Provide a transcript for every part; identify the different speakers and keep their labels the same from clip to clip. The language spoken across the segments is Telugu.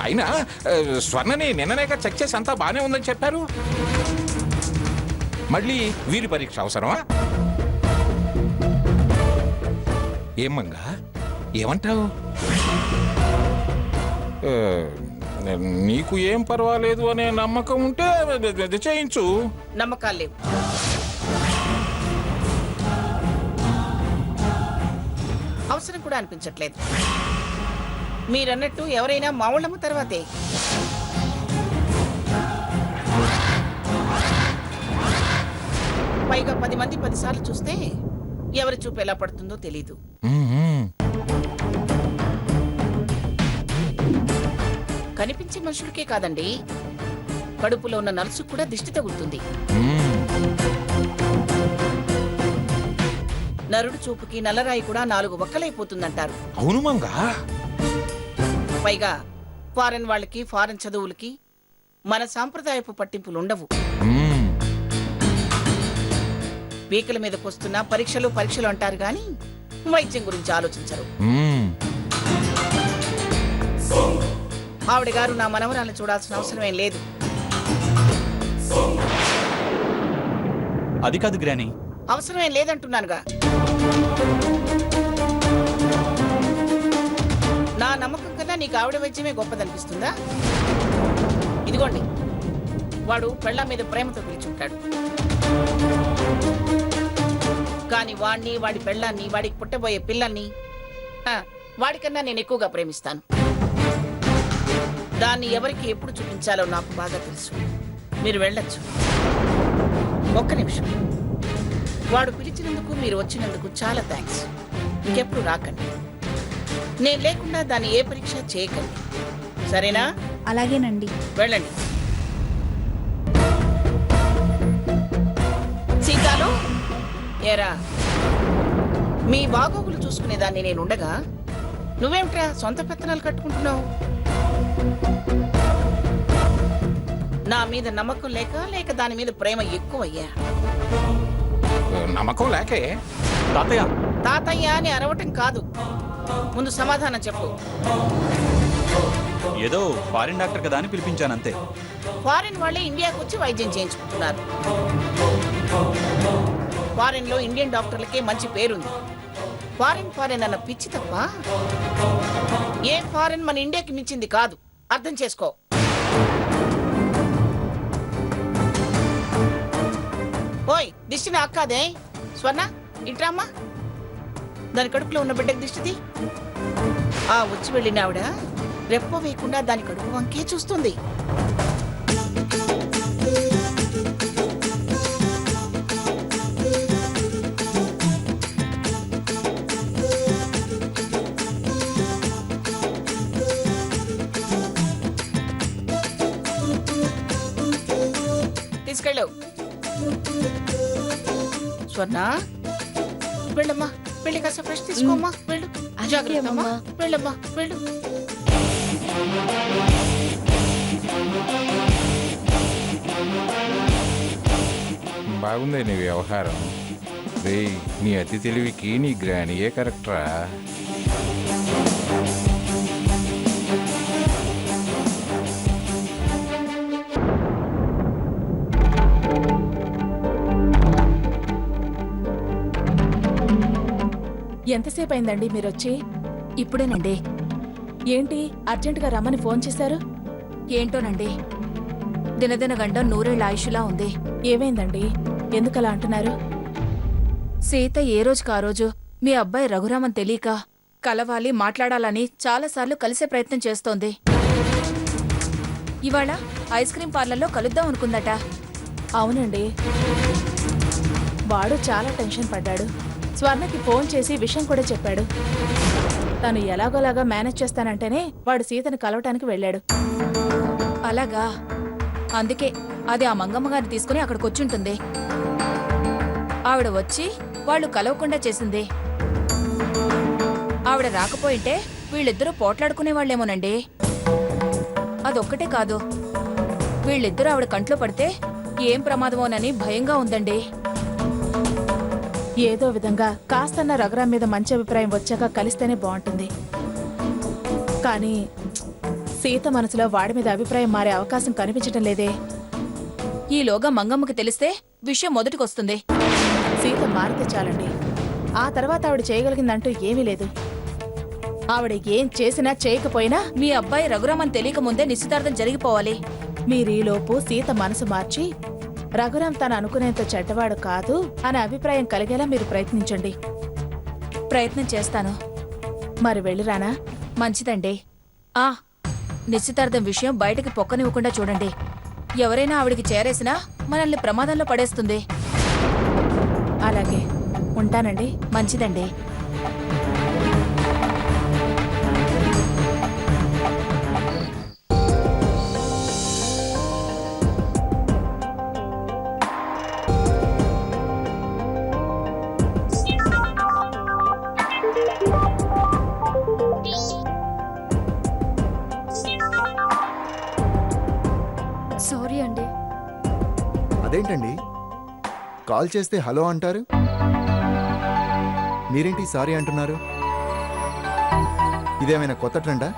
Speaker 1: అయినా స్వర్ణని నిన్ననేగా చెక్ చేసి అంతా బానే ఉందని చెప్పారు. మళ్ళీ వీరి పరీక్ష అవసరమా? ఏమంగా ఏమంటావు? నీకు ఏం పర్వాలేదు అనే నమ్మకం ఉంటే అది చేయించు.
Speaker 2: నమ్మకాలు లేవు. అవసరం కూడా అనిపించట్లేదు. మీరన్నట్టు ఎవరైనా మావుళ్ళమ్మ తర్వాతే. పైగా 10 మంది 10 సార్లు చూస్తే ఎవరి చూపు ఎలా పడుతుందో తెలీదు. కనిపించే మనుషులకే కాదండి, కడుపులో ఉన్న నలుసు కూడా దిష్టి తగులుతుంది. నరుడు చూపుకి నల్లరాయి కూడా 4 వక్కలైపోతుందంటారు.
Speaker 1: అవును మంగా.
Speaker 2: పైగా ఫారెన్ వాళ్ళకి, ఫారెన్ చదువులకి మన సాంప్రదాయపు పట్టింపులుండవు. పీకల మీదకి వస్తున్న పరీక్షలు అంటారు గాని వైద్యం గురించి ఆలోచించరు. ఆవిడ గారు నా మనవరాలను చూడాల్సిన అవసరమేం లేదు.
Speaker 3: అది కాదు గ్రాని.
Speaker 2: అవసరమేం లేదంటున్నానుగా. నా నమ్మకం కన్నా నీకు ఆవిడ వైద్యమే గొప్పదనిపిస్తుందా? ఇదిగోండి, వాడు పెళ్ళ మీద ప్రేమతో పిలిచుంటాడు. కాని వాణ్ణి, వాడి పెళ్ళాన్ని, వాడికి పుట్టబోయే పిల్లల్ని వాడికన్నా నేను ఎక్కువగా ప్రేమిస్తాను. దాన్ని ఎవరికి ఎప్పుడు చూపించాలో నాకు బాగా తెలుసు. మీరు వెళ్ళొచ్చు. ఒక్క నిమిషం. వాడు పిలిచినందుకు, మీరు వచ్చినందుకు చాలా థ్యాంక్స్. ఇంకెప్పుడు రాకండి. నేను లేకుండా దాన్ని ఏ పరీక్ష చేయకండి, సరేనా?
Speaker 4: అలాగేనండి.
Speaker 2: వెళ్ళండి. సీతాలు, ఏరా, మీ బాగోగులు చూసుకునేదాన్ని నేనుండగా నువ్వేమిట్రా సొంత పెత్తనాలు కట్టుకుంటున్నావు? నా మీద నమ్మకం లేక దాని మీద ప్రేమ ఎక్కువయ్యా?
Speaker 1: నమ్మకం లేకే.
Speaker 3: తాతయ్య
Speaker 2: తాతయ్య అని అరవటం కాదు, ముందు సమాధానం చెప్పు.
Speaker 3: ఏదో ఫారిన్ డాక్టర్ కదా అని పిలిపించానంతే.
Speaker 2: ఫారిన్ వాళ్ళే ఇండియాకు వచ్చి వైద్యం చేయించుకుంటున్నారు. ఫారిన్ లో ఇండియన్ డాక్టర్లకే మంచి పేరుంది. ఫారిన్ అన్న పిచ్చి తప్ప ఏ ఫారిన్ మన ఇండియాకి మించింది కాదు. అర్థం చేసుకో. ఓయ్, దిష్టి నాకు కాదే. స్వర్ణ, ఇంట్రామ్మా. దాని కడుపులో ఉన్న బిడ్డకి దిష్టిది. ఆ వచ్చి వెళ్ళిన ఆవిడ రెప్ప వేయకుండా దాని కడుపు వంకే చూస్తుంది. తీసుకెళ్ళు. స్వర్ణ, వెళ్ళమ్మా, వెళ్ళి కాస్త ఫ్రెష్ తీసుకోమ్మా. వెళ్ళు, జాగ్రత్తమ్మా. వెళ్ళమ్మా, వెళ్ళు.
Speaker 1: బాగుంది నీ వ్యవహారం. రే, నీ అతి తెలివికి నీ గ్రానియే కరెక్టరా?
Speaker 4: ఎంతసేపు అయిందండి మీరొచ్చి? ఇప్పుడేనండి. ఏంటి అర్జెంటుగా రమ్మని ఫోన్ చేశారు?
Speaker 5: ఏంటోనండి, దినదిన గండం 100 ఆయుష్లా ఉంది.
Speaker 4: ఏమైందండి? ఎందుకలా అంటున్నారు?
Speaker 5: సీత ఏ రోజుకా రోజు మీ అబ్బాయి రఘురామన్ తెలియక కలవాలి, మాట్లాడాలని చాలాసార్లు కలిసే ప్రయత్నం చేస్తోంది. ఇవాళ ఐస్ క్రీం పార్లర్లో కలుద్దాం అనుకుందట.
Speaker 4: అవునండి, వాడు చాలా టెన్షన్ పడ్డాడు. స్వర్ణకి ఫోన్ చేసి విషయం కూడా చెప్పాడు. తను ఎలాగోలాగా మేనేజ్ చేస్తానంటేనే వాడు సీతను కలవటానికి వెళ్ళాడు.
Speaker 5: అలాగా? అందుకే అది ఆ మంగమ్మ గారిని తీసుకుని అక్కడికొచ్చుంటుంది. ఆవిడ వచ్చి వాళ్ళు కలవకుండా చేసింది. ఆవిడ రాకపోయింటే వీళ్ళిద్దరూ పోట్లాడుకునేవాళ్లేమోనండి. అదొక్కటే కాదు, వీళ్ళిద్దరూ ఆవిడ కంట్లో పడితే ఏం ప్రమాదమోనని భయంగా ఉందండి.
Speaker 4: ఏదో విధంగా కాస్తన్న రఘురాం మీద మంచి అభిప్రాయం వచ్చాక కలిస్తేనే బాగుంటుంది. కానీ సీత మనసులో వాడి మీద అభిప్రాయం మారే అవకాశం కనిపించటం లేదే.
Speaker 5: ఈలోగా మంగమ్మకి తెలిస్తే విషయం మొదటికొస్తుంది.
Speaker 4: సీత మారితే చాలండి. ఆ తర్వాత ఆవిడ చేయగలిగిందంటూ ఏమీ లేదు. ఆవిడ ఏం చేసినా చేయకపోయినా
Speaker 5: మీ అబ్బాయి రఘురామన్ తెలియక ముందే నిశ్చితార్థం జరిగిపోవాలి.
Speaker 4: మీరీలోపు సీత మనసు మార్చి రఘురాం తను అనుకునేంత చెడ్డవాడు కాదు అనే అభిప్రాయం కలిగేలా మీరు ప్రయత్నించండి.
Speaker 5: ప్రయత్నం చేస్తాను.
Speaker 4: మరి వెళ్ళిరానా?
Speaker 5: మంచిదండి. ఆ నిశ్చితార్థం విషయం బయటకు పొక్కనివ్వకుండా చూడండి. ఎవరైనా ఆవిడికి చేరేసినా మనల్ని ప్రమాదంలో పడేస్తుంది.
Speaker 4: అలాగే ఉంటానండి.
Speaker 5: మంచిదండి.
Speaker 6: సారీ అండి.
Speaker 7: అదేంటండి కాల్ చేస్తే హలో అంటారు, మీరేంటి సారీ అంటున్నారు? ఇదేమైనా కొత్త ట్రెండా?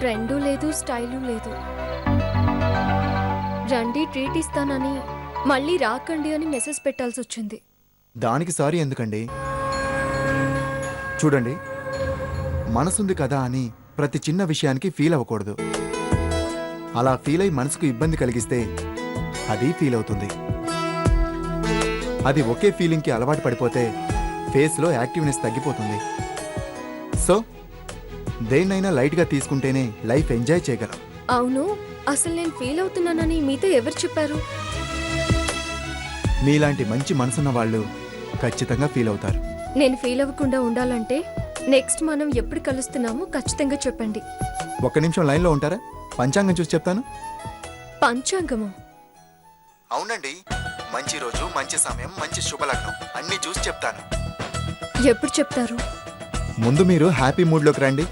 Speaker 6: ట్రెండు లేదు, స్టైలు లేదు. రండి ట్రీట్ ఇస్తానని మళ్ళీ రాకండి అని మెసేజ్ పెట్టాల్సి వచ్చింది.
Speaker 7: దానికి సారీ ఎందుకండి? చూడండి, మనసుంది కదా అని ప్రతి చిన్న విషయానికి ఫీల్ అవ్వకూడదు. అలా ఫీల్ అయి మనసుకు ఇబ్బంది కలిగిస్తే అది ఫీల్ అవుతుంది. అది ఒకే ఫీలింగ్కి అలవాటు పడిపోతే ఫేస్లో యాక్టివ్నెస్ తగ్గిపోతుంది. సో దేన్నైనా లైట్గా తీసుకుంటేనే లైఫ్ ఎంజాయ్ చేయగలం.
Speaker 6: అవును, అసలు నేను ఫీల్ అవుతున్నానని మీతో ఎవరు చెప్పారు?
Speaker 7: మీలాంటి మంచి మనసున్న వాళ్ళు ఖచ్చితంగా ఫీల్ అవుతారు.
Speaker 6: నేను ఫీల్ అవ్వకుండా ఉండాలంటే నెక్స్ట్ మనం ఎప్పుడు కలుస్తున్నామో ఖచ్చితంగా చెప్పండి.
Speaker 7: ఒక్క నిమిషం లైన్లో ఉంటారా? పంచాంగం చూసి చెప్తాను.
Speaker 6: పంచాంగము?
Speaker 7: అవునండి, మంచి రోజు, మంచి సమయం, మంచి శుభలగ్నం అన్నీ చూసి చెప్తాను.
Speaker 6: ఎప్పుడు చెప్తారు?
Speaker 7: ముందు మీరు హ్యాపీ మూడ్లోకి రండి.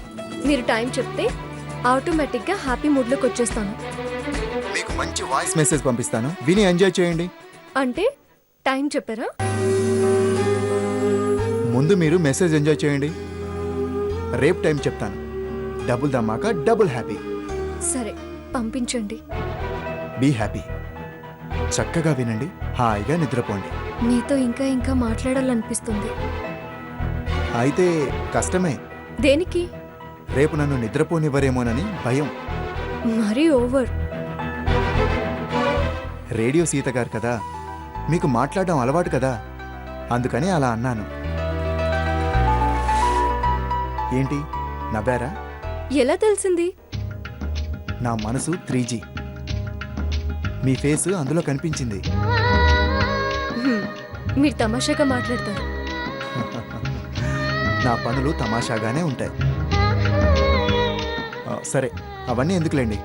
Speaker 6: మీరు టైం చెప్తే ఆటోమేటిక్గా హ్యాపీ మూడ్లోకి వచ్చేస్తాను.
Speaker 7: మీకు మంచి వాయిస్ మెసేజ్ పంపిస్తాను, విని ఎంజాయ్ చేయండి.
Speaker 6: అంటే టైం చెప్పారా?
Speaker 7: ముందు మీరు మెసేజ్ ఎంజాయ్ చేయండి. రేపు టైం చెప్తాను. డబుల్ ధమాకా, డబుల్ హ్యాపీ.
Speaker 6: సరే, పంపించండి.
Speaker 7: Be happy. చక్కగా వినండి, హాయిగా నిద్రపోండి.
Speaker 6: మీతో ఇంకా ఇంకా మాట్లాడాలనిపిస్తుంది.
Speaker 7: అయితే కష్టమే.
Speaker 6: దేనికి?
Speaker 7: రేపు నన్ను నిద్రపోనివ్వరేమోనని భయం.
Speaker 6: మరీ ఓవర్.
Speaker 7: రేడియో సీత గారు కదా, మీకు మాట్లాడడం అలవాటు కదా, అందుకని అలా అన్నాను. ఏంటి నవ్వారా?
Speaker 6: ఎలా తెలిసింది?
Speaker 7: నా మనసు 3G, మీ ఫేస్ అందులో కనిపించింది.
Speaker 6: మీరు తమాషాగా మాట్లాడతారు.
Speaker 7: నా పనులు తమాషాగానే ఉంటాయి. సరే, అవన్నీ ఎందుకులేండి.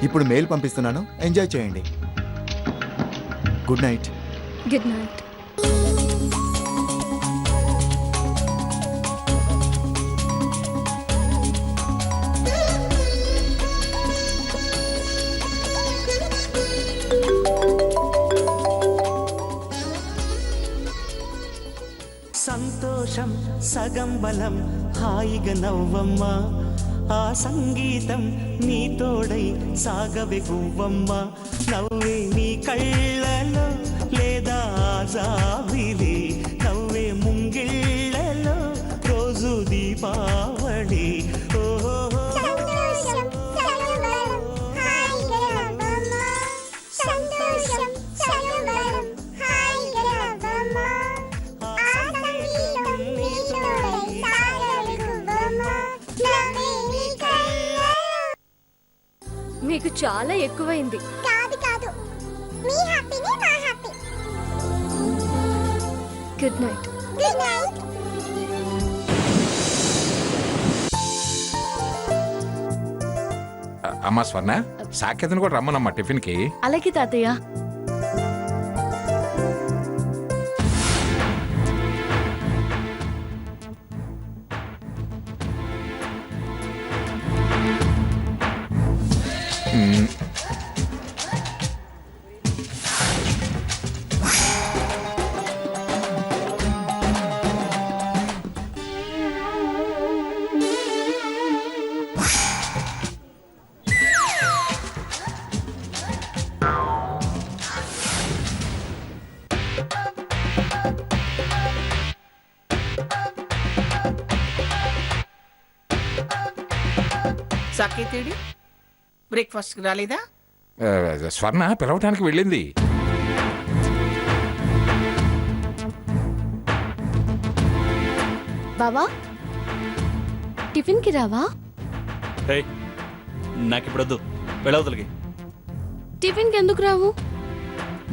Speaker 7: ఇప్పుడు మెయిల్ పంపిస్తున్నాను, ఎంజాయ్ చేయండి. Good night.
Speaker 6: Good night.
Speaker 8: సంతోషం సగం బలం, హాయిగా నవ్వమ్మ. ఆ సంగీతం నీ తోడై సాగవే గువ్వమ్మ. నవ్వే నీ కళ్ళలో లేదా జాబిలి, నవ్వే ముంగిళ్ళలో రోజు దీపావళి. ఓహో
Speaker 6: మీకు చాలా ఎక్కువైంది.
Speaker 9: కాదు కాదు, మీ హ్యాపీనే నా happy.
Speaker 6: Good night.
Speaker 9: Good night.
Speaker 1: అమ్మా స్వర్ణ, సాకేతను కూడా రమ్మనమ్మా టిఫిన్కి.
Speaker 5: అలాగే తాతయ్య.
Speaker 2: సాకేతేడి బ్రేక్ఫాస్ట్కి రాలేదా?
Speaker 1: స్వర్ణ పిలవటానికి వెళ్ళింది.
Speaker 6: బావా టిఫిన్కి రావా?
Speaker 3: హే నాకు ఇప్పుడు వద్దు, వెళ్ళవతలకి.
Speaker 6: టిఫిన్కి ఎందుకు రావు?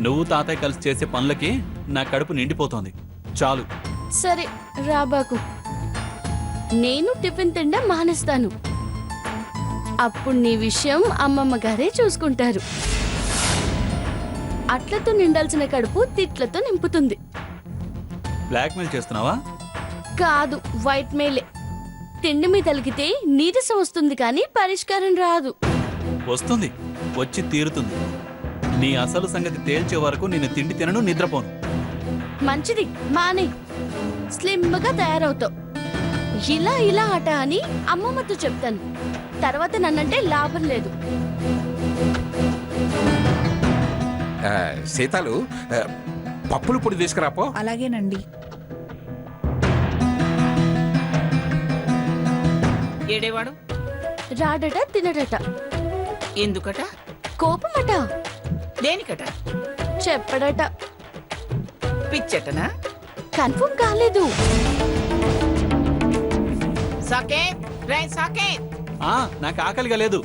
Speaker 3: నువ్వు తాతయ్య కలిసి చేసే పనులకి నా కడుపు నిండిపోతోంది. చాలు.
Speaker 6: సరే రాబాకు, నేను టిఫిన్ తినడం మానేస్తాను. అప్పుడు నీ విషయం అమ్మమ్మ గారే చూసుకుంటారు. అట్లతో నిండాల్సిన కడుపు తిట్లతో నింపుతుంది.
Speaker 3: బ్లాక్మెయిల్ చేస్తున్నావా?
Speaker 6: కాదు, వైట్ మెయిలే. తిండి మీద తలిగితే నీరసం వస్తుంది కానీ పరిష్కారం రాదు.
Speaker 3: వస్తుంది, వచ్చి తీరుతుంది. నీ అసలు సంగతి తేల్చే వరకు నేను తిండి తినను, నిద్రపోను.
Speaker 6: మంచిది, మానే. స్లిమ్గా తయారవుతావు. ఇలా ఇలా అట అని అమ్మమ్మతో చెప్తాను. తర్వాత నన్నంటే లాభం లేదు.
Speaker 1: సీతాలు, పప్పుల పొడి తీసుకురాపో.
Speaker 5: అలాగేనండి.
Speaker 2: ఏడేవాడు?
Speaker 6: రాడట, తినడట.
Speaker 2: ఎందుకట?
Speaker 6: కోపమట.
Speaker 2: దేనికట?
Speaker 6: చెప్పడట.
Speaker 2: పిచ్చటనా?
Speaker 6: కన్ఫర్మ్ కాలేదు.
Speaker 2: సాకేత్, రే సాకేత్.
Speaker 3: నాకు ఆకలిగా లేదు.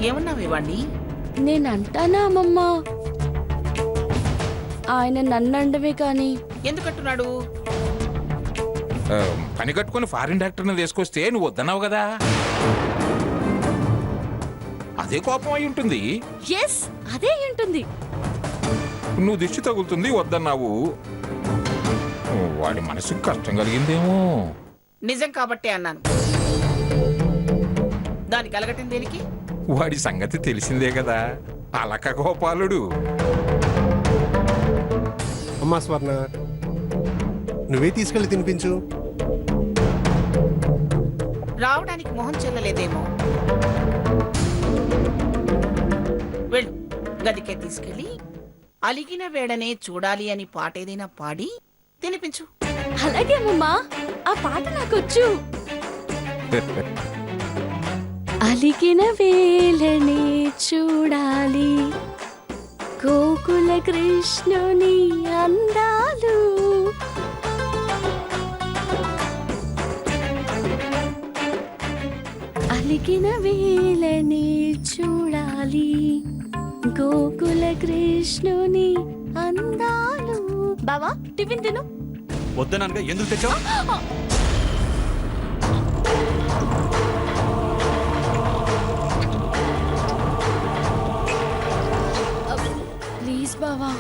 Speaker 2: ఏమన్నావు ఇవాణ్ణి?
Speaker 6: నేనంటానా అమ్మమ్మ? ఆయన నన్నండమే కానీ
Speaker 2: ఎందుకంటున్నాడు?
Speaker 1: పని కట్టుకుని ఫారిన్ డాక్టర్ని తీసుకొస్తే నువ్వు వద్దన్నావు కదా, అదే కోపం అయి ఉంటుంది.
Speaker 6: ఎస్, అదే ఉంటుంది.
Speaker 1: నువ్వు దిష్టి తగులుతుంది వద్దన్నావు, వాడి మనసుకు కష్టం కలిగిందేమో.
Speaker 2: నిజం కాబట్టే అన్నాను. దానికి అలగటం దేనికి?
Speaker 1: వాడి సంగతి తెలిసిందే కదా, అలక గోపాలుడు.
Speaker 10: అమ్మా స్వర్ణ, నువ్వే తీసుకెళ్ళి తినిపించు.
Speaker 2: రావడానికి మొహం చెల్లలేదేమో. వెళ్ళు, గదికే తీసుకెళ్ళి అలిగిన వేడనే చూడాలి అని పాటేదైనా పాడి తినిపించు.
Speaker 6: అలాగే అమ్మమ్మా, ఆ పాట నాకొచ్చు. అలిగిన వేళనే చూడాలి గోకుల కృష్ణుని అందాలు. అలిగిన వేళనే చూడాలి గోకుల కృష్ణుని అందాలు. బావా టిఫిన్ తిను.
Speaker 3: వద్దనగా ఎందుకు తెచ్చావు?
Speaker 6: ప్లీజ్ బావా.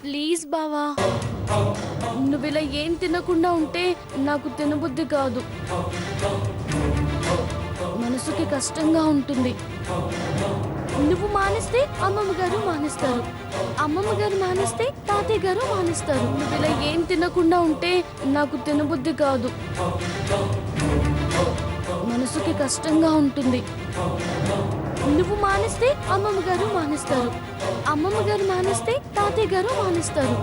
Speaker 6: ప్లీజ్ బావా, నువ్వు ఇలా ఏం తినకుండా ఉంటే నాకు తినబుద్ధి కాదు. మనసుకి కష్టంగా ఉంటుంది. నువ్వు మానేస్తే అమ్మమ్మ గారు మానేస్తారు, అమ్మమ్మ గారు మానేస్తే తాతయ్య గారు మానేస్తారు. నువ్వు ఇలా ఏం తినకుండా ఉంటే నాకు తినబుద్ధి కాదు. మనసుకి కష్టంగా ఉంటుంది. నువ్వు మానేస్తే అమ్మమ్మ గారు మానేస్తారు, అమ్మమ్మ గారు మానేస్తే తాతయ్య గారు మానేస్తారు.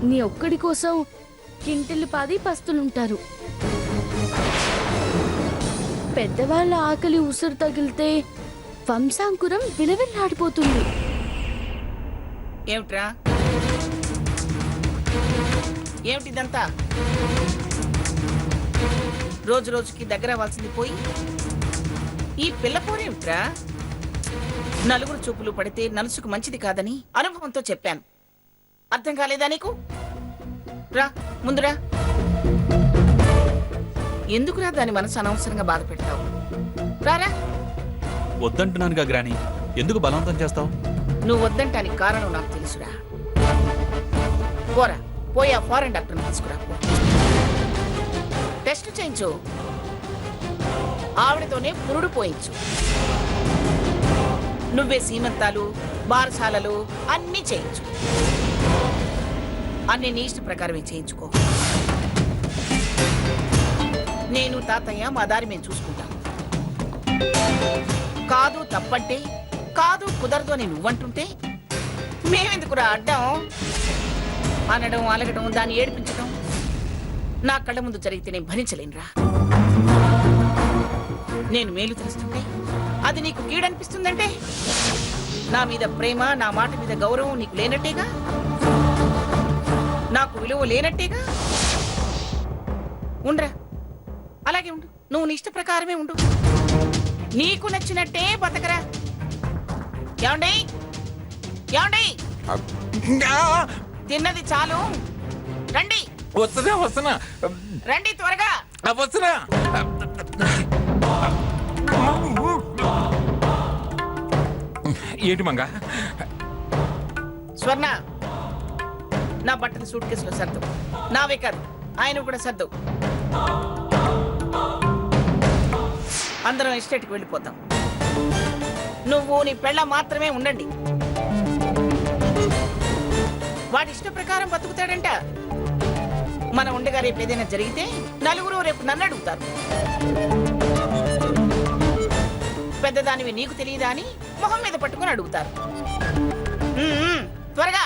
Speaker 6: నీ ఒక్కడి కోసం కింటిల్లి పాది పస్తులుంటారు. పెద్దవాళ్ళ ఆకలి ఉసురు తగిలితే వంశాంకురం విలవిల్లాడిపోతుంది.
Speaker 2: ఏమిట్రా? ఏమిటిదంతా? రోజు రోజుకి దగ్గర అవ్వాల్సింది పోయి ఈ పిల్ల పోరేమిట్రా? నలుగురు చూపులు పడితే నలుసుకు మంచిది కాదని అనుభవంతో చెప్పాను. అర్థం కాలేదా నీకు? రా ముందురా. ఎందుకురా దాని మనసు అనవసరంగా బాధ పెడతావు? రారా.
Speaker 3: వద్దంటున్నానుగా గ్రాని, ఎందుకు బలవంతం చేస్తావు?
Speaker 2: నువ్వు వద్దంటానికి కారణం నాకు తెలుసురా. పోరా, పోయి ఆ ఫారెన్ డాక్టర్ని తీసుకురా. టెస్ట్ చేయించు, ఆవిడతోనే పురుడు పోయించు. నువ్వే సీమంతాలు బారసాలలు అన్నీ చేయించు. అన్ని నీ ఇష్ట ప్రకారమే చేయించుకో. నేను తాతయ్య మా దారి మేము చూసుకుంటాం. కాదు తప్పంటే కాదు కుదరదు అని నువ్వంటుంటే మేమెందుకురా అడ్డం? అనడం అలగడం దాన్ని ఏడిపించడం నా కళ్ళ ముందు జరిగితే నేను భరించలేనురా. నేను మేలు తెలుస్తుంటే అది నీకు కీడనిపిస్తుందంటే నా మీద ప్రేమ నా మాట మీద గౌరవం నీకు లేనట్టేగా, నాకు విలువ లేనట్టేగా. ఉండరా, అలాగే ఉండు. నువ్వు నీ ఇష్ట ప్రకారమే ఉండు. నీకు నచ్చినట్టే బతకరా. ఏమండి ఏమండి, తిన్నది చాలు, రండి.
Speaker 1: వస్తున్నా
Speaker 2: రండి త్వరగా.
Speaker 1: వస్తున్నా. ఏంటి మంగ?
Speaker 2: స్వర్ణ, నా బట్టలు సూట్ కేసులో సర్దు. నావే కాదు ఆయన కూడా సర్దు. అందరం ఎస్టేట్కి వెళ్ళిపోతాం. నువ్వు నీ పెళ్ళ మాత్రమే ఉండండి. వాడి ఇష్ట ప్రకారం బతుకుతాడంట. మన ఉండగా రేపు ఏదైనా జరిగితే నలుగురు రేపు నన్ను అడుగుతారు. పెద్దదానివి నీకు తెలియదా అని మొహం మీద పట్టుకుని అడుగుతారు. త్వరగా.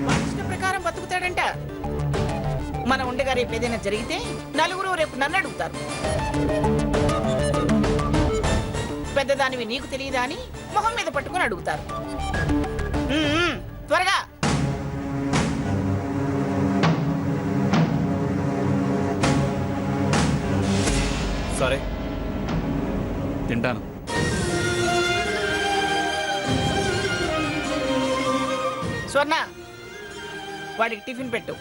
Speaker 2: వాడి ఇష్ట ప్రకారం బతుకుతాడంట. మన ఉండగా రేపు ఏదైనా జరిగితే నలుగురు రేపు నన్ను అడుగుతారు. పెద్దదానివి నీకు తెలియదా అని మొహం మీద పట్టుకుని అడుగుతారు. త్వరగా.
Speaker 3: సరే, తింటాను.
Speaker 2: స్వర్ణ, వాడికి టిఫిన్ పెట్టు.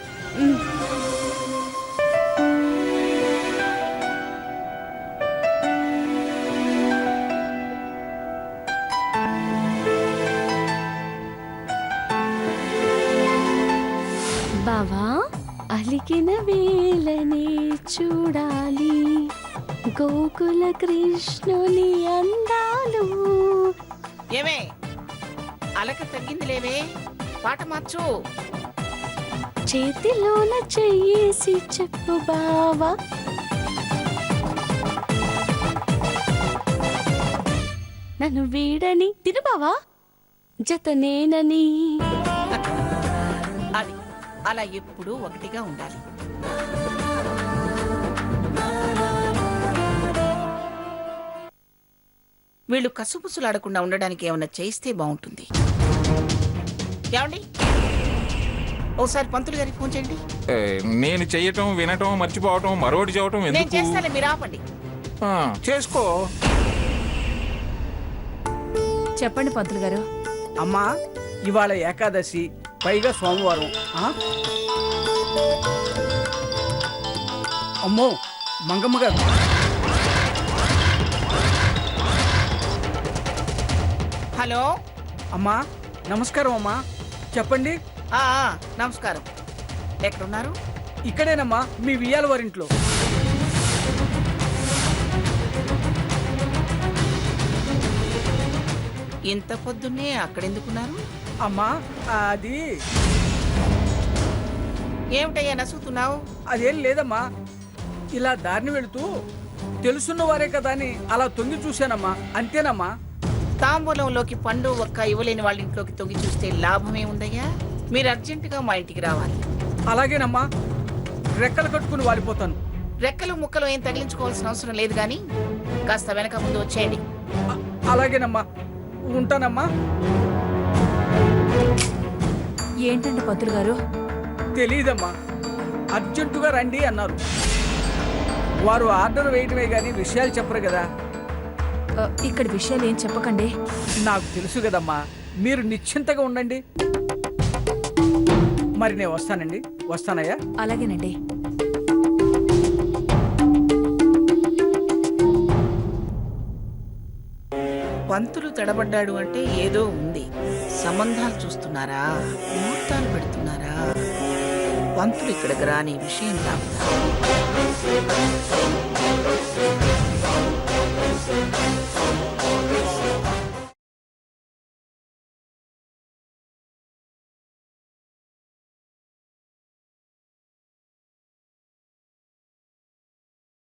Speaker 6: బావా, అలికిన వేళనే చూడాలి గోకుల కృష్ణుని అందాలు.
Speaker 2: ఏమే అలక తగ్గింది లేవే, పాట మార్చు.
Speaker 6: చేతిలోన చెయ్యేసి చెప్పు బావా, నన్ను వీడని తిను బావా, జతనేనని.
Speaker 2: అది అలా ఎప్పుడూ ఒకటిగా ఉండాలి. వీళ్ళు కసుపుసులాడకుండా ఉండడానికి ఏమన్నా చేయిస్తే బాగుంటుంది. ఏమండి, ఓసారి పంతులు గారికి ఫోన్ చేయండి.
Speaker 1: నేను చెయ్యటం వినటం మర్చిపోవటం మరోటి చేయటం
Speaker 2: నేను
Speaker 1: ఎందుకు?
Speaker 2: చేస్తాను, మీరు ఆపండి.
Speaker 1: చేసుకో.
Speaker 5: చెప్పండి పంతులు గారు.
Speaker 11: అమ్మా, ఇవాళ ఏకాదశి, పైగా సోమవారం. అమ్మో మంగమ్మ గారు.
Speaker 2: హలో
Speaker 11: అమ్మా, నమస్కారం అమ్మా, చెప్పండి.
Speaker 2: నమస్కారం. ఎక్కడున్నారు?
Speaker 11: ఇక్కడేనమ్మా, మీ వియ్యాల వారింట్లో.
Speaker 2: ఇంత పొద్దున్నే అక్కడెందుకున్నారు?
Speaker 11: అమ్మా, అది
Speaker 2: ఏమిటయ్యా నసుగుతున్నావు?
Speaker 11: అదేం లేదమ్మా, ఇలా దారిని వెళుతూ తెలుసున్న వారే కదా అని అలా తొంగి చూశానమ్మా, అంతేనమ్మా.
Speaker 2: తాంబూలంలోకి పండు ఒక్క ఇవ్వలేని వాళ్ళ ఇంట్లోకి తొంగి చూస్తే లాభమే ఉందయ్యా. మీరు అర్జెంటుగా మా ఇంటికి రావాలి.
Speaker 11: అలాగేనమ్మా, రెక్కలు కట్టుకుని వాలిపోతాను.
Speaker 2: రెక్కలు ముక్కలు ఏం తగిలించుకోవాల్సిన అవసరం లేదు కానీ కాస్త వెనక ముందు వచ్చేయండి.
Speaker 11: అలాగేనమ్మా, ఉంటానమ్మా.
Speaker 5: ఏంటండి పంతులు గారు?
Speaker 11: తెలీదమ్మా, అర్జెంటుగా రండి అన్నారు. వారు ఆర్డర్ వేయటమే గాని విషయాలు చెప్పరు కదా.
Speaker 5: ఇక్కడ విషయాలు ఏం చెప్పకండి.
Speaker 11: నాకు తెలుసు కదమ్మా, మీరు నిశ్చింతగా ఉండండి. మరి నేను వస్తానండి. వస్తానయ్యా.
Speaker 5: అలాగేనండి.
Speaker 2: పంతులు తడబడ్డాడు అంటే ఏదో ఉంది. సంబంధాలు చూస్తున్నారా, ముహూర్తాలు పెడుతున్నారా? పంతులు ఇక్కడికి రాని విషయం కాదు.